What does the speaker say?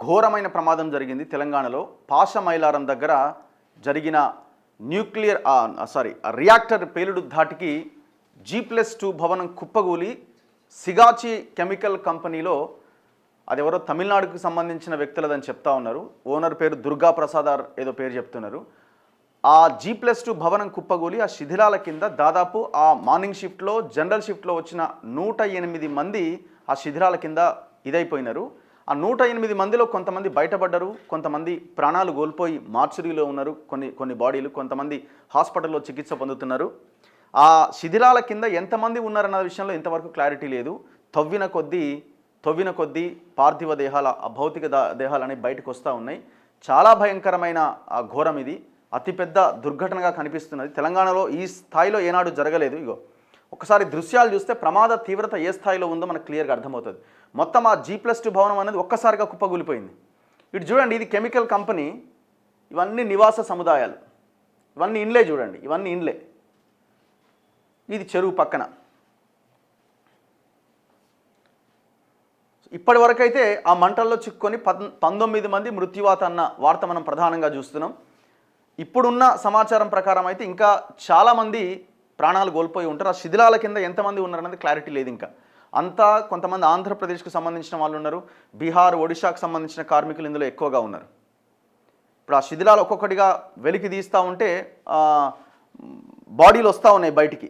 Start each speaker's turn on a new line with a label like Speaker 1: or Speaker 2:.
Speaker 1: ఘోరమైన ప్రమాదం జరిగింది తెలంగాణలో. పాషమైలారం దగ్గర జరిగిన రియాక్టర్ పేలుడు ధాటికి G+2 భవనం కుప్పగూలి సిగాచి కెమికల్ కంపెనీలో, అదెవరో తమిళనాడుకు సంబంధించిన వ్యక్తులదని చెప్తా ఉన్నారు. ఓనర్ పేరు దుర్గా ప్రసాద్ ఏదో పేరు చెప్తున్నారు. ఆ G+2 భవనం కుప్పగూలి ఆ శిథిలాల కింద దాదాపు ఆ మార్నింగ్ షిఫ్ట్లో జనరల్ షిఫ్ట్లో వచ్చిన 108 మంది ఆ శిథిలాల కింద ఇదైపోయినారు. ఆ 108 మందిలో కొంతమంది బయటపడ్డారు, కొంతమంది ప్రాణాలు కోల్పోయి మార్చురీలో ఉన్నారు, కొన్ని బాడీలు, కొంతమంది హాస్పిటల్లో చికిత్స పొందుతున్నారు. ఆ శిథిలాల కింద ఎంతమంది ఉన్నారన్న విషయంలో ఇంతవరకు క్లారిటీ లేదు. తవ్విన కొద్దీ పార్థివ దేహాల, భౌతిక దేహాలు అనేవి బయటకు వస్తూ ఉన్నాయి. చాలా భయంకరమైన ఘోరం ఇది. అతిపెద్ద దుర్ఘటనగా కనిపిస్తున్నది. తెలంగాణలో ఈ స్థాయిలో ఏనాడు జరగలేదు. ఇగో ఒకసారి దృశ్యాలు చూస్తే ప్రమాద తీవ్రత ఏ స్థాయిలో ఉందో మనకు క్లియర్గా అర్థమవుతుంది. మొత్తం ఆ G+2 భవనం అనేది ఒక్కసారిగా కుప్పగూలిపోయింది. ఇటు చూడండి, ఇది కెమికల్ కంపెనీ, ఇవన్నీ నివాస సముదాయాలు, ఇవన్నీ ఇండ్లే చూడండి, ఇవన్నీ ఇండ్లే. ఇది చెరువు పక్కన. ఇప్పటి వరకైతే ఆ మంటల్లో చిక్కుకొని 19 మంది మృత్యువాత అన్న వార్త మనం ప్రధానంగా చూస్తున్నాం. ఇప్పుడున్న సమాచారం ప్రకారం అయితే ఇంకా చాలామంది ప్రాణాలు కోల్పోయి ఉంటారు. ఆ శిథిలాల కింద ఎంతమంది ఉన్నారన్నది క్లారిటీ లేదు. ఇంకా అంతా కొంతమంది ఆంధ్రప్రదేశ్కు సంబంధించిన వాళ్ళు ఉన్నారు, బీహార్, ఒడిశాకు సంబంధించిన కార్మికులు ఇందులో ఎక్కువగా ఉన్నారు. ఇప్పుడు ఆ శిథిలాలు ఒక్కొక్కటిగా వెలికి తీస్తూ ఉంటే బాడీలు వస్తూ ఉన్నాయి బయటికి.